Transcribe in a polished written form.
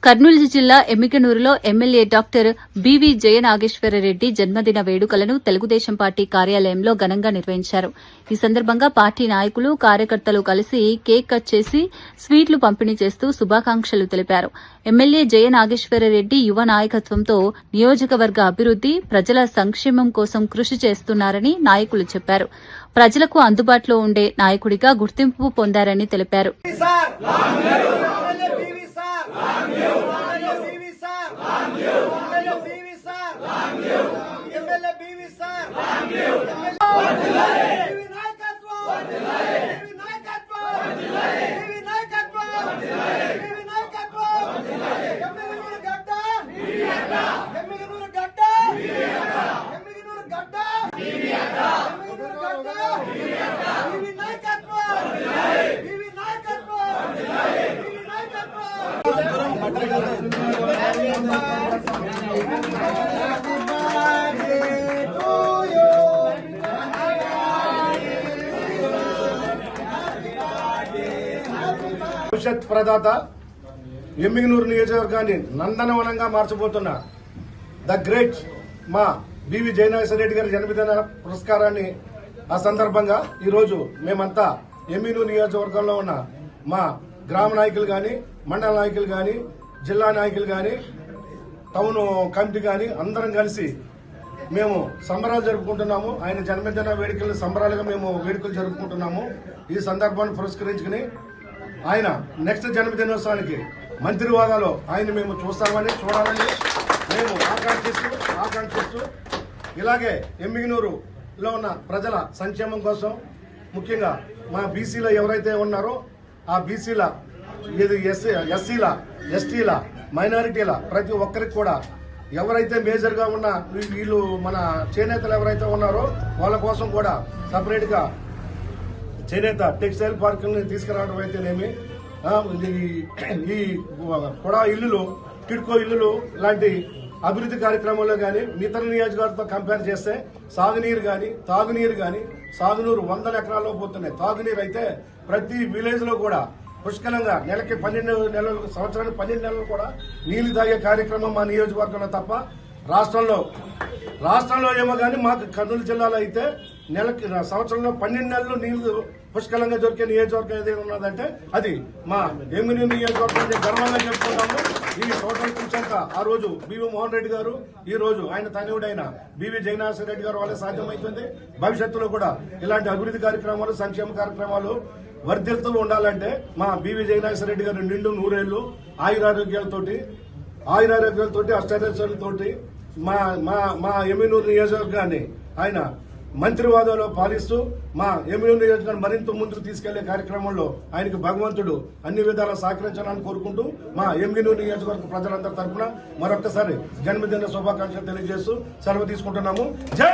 కర్నూలు జిల్లా ఎమ్మిగనూరులో MLA doctor BV Jayanageswara Reddy జన్మదిన వేడుకలను తెలుగుదేశం పార్టీ కార్యాలయంలో ఘనంగా నిర్వహించారు. ఈ సందర్భంగా పార్టీ నాయకులు, కార్యకర్తలు కలిసి కేక్ కట్ చేసి స్వీట్లు పంపిణీ చేస్తూ శుభాకాంక్షలు తెలిపారు. ఎమ్మెల్యే జయనాగేశ్వరరెడ్డి యువ నాయకత్వంతో నియోజకవర్గ అభివృద్ది, ప్రజల సంక్షేమం కోసం కృషి చేస్తున్నారని నాయకులు చెప్పారు. ప్రజలకు అందుబాటులో ఉండే నాయకుడిగా గుర్తింపు పొందారని తెలిపారు. భవిష్యత్ ప్రదాత ఎమ్మిగనూరు నియోజకవర్గాన్ని నందనవనంగా మార్చబోతున్న ద గ్రేట్ మా బివి జయనాగేశ్వరరెడ్డి గారి జన్మదిన పురస్కారాన్ని ఆ సందర్భంగా ఈరోజు మేమంతా ఎమ్మిగనూరు నియోజకవర్గంలో ఉన్న మా గ్రామ నాయకులు గాని, మండల నాయకులు గాని, జిల్లా నాయకులు గాని, టౌన్ కమిటీ గాని అందరం కలిసి మేము సంబరాలు జరుపుకుంటున్నాము. ఆయన జన్మదిన వేడుకలు సంబరాలుగా మేము వేడుకలు జరుపుకుంటున్నాము. ఈ సందర్భాన్ని పురస్కరించుకుని ఆయన నెక్స్ట్ జన్మదినోత్సవానికి మంత్రి హోదాలో ఆయన మేము చూడాలని మేము ఆకాంక్షిస్తూ ఇలాగే ఎమ్మిగనూరులో ఉన్న ప్రజల సంక్షేమం కోసం ముఖ్యంగా మా బీసీలో ఎవరైతే ఉన్నారో ఆ బీసీల ఎస్సీల, ఎస్టీల, మైనారిటీల ప్రతి ఒక్కరికి కూడా ఎవరైతే మేజర్ గా ఉన్న వీళ్ళు మన చేనేతలు ఎవరైతే ఉన్నారో వాళ్ళ కోసం కూడా సపరేట్ గా చేనేత టెక్స్టైల్ పార్కుల్ని తీసుకురావడం అయితేనేమి, ఈ కూడా ఇల్లులు, టిడ్కో ఇల్లులు లాంటి అభివృద్ధి కార్యక్రమాల్లో గానీ ఇతర నియోజకవర్గంతో కంపేర్ చేస్తే సాగునీరు గాని, తాగునీరు గాని, సాగునీరు 100 ఎకరాల్లో పోతున్నాయి. తాగునీరు అయితే ప్రతి విలేజ్ లో కూడా పుష్కలంగా నెలకి 12 నెలలు, సంవత్సరానికి 12 నెలలు కూడా నీళ్లు తాగే కార్యక్రమం మా నియోజకవర్గంలో తప్ప రాష్ట్రంలో ఏమో గానీ మాకు కర్నూలు జిల్లాలో అయితే నెలకి సంవత్సరంలో 12 నెలలు నీళ్లు పుష్కలంగా దొరికే నియోజకవర్గం ఏదైనా ఉన్నదంటే అది మా ఎమ్మిగనూరు నియోజకవర్గం గర్వంగా చెప్పుకున్నాము. ఈ టోటల్ కూర్చంతా ఆ రోజు బివి మోహన్ రెడ్డి గారు, ఈ రోజు ఆయన తనయుడైన బివి జయనాగేశ్వరరెడ్డి గారు వాళ్ళే సాధ్యమైతుంది. భవిష్యత్తులో కూడా ఇలాంటి అభివృద్ధి కార్యక్రమాలు, సంక్షేమ కార్యక్రమాలు వర్ధిల్తూ ఉండాలంటే మా బివి జయనాగేశ్వరరెడ్డి గారు నిండు 100 ఏళ్లు ఆయురారోగ్యాలతోటి అష్టైశ్వర్యాలతోటి మా ఎమ్మిగనూరు నియోజకవర్గాన్ని ఆయన మంత్రి హోదాలో పాలిస్తూ మా ఎమ్మిగనూరు నియోజకవర్గాన్ని మరింత ముందుకు తీసుకెళ్లే కార్యక్రమంలో ఆయనకు భగవంతుడు అన్ని విధాలా సహకరించాలని కోరుకుంటూ మా ఎమ్మిగనూరు నియోజకవర్గ ప్రజలందరి తరఫున మరొకసారి జన్మదిన శుభాకాంక్షలు తెలియజేస్తూ సెలవు తీసుకుంటున్నాము. జై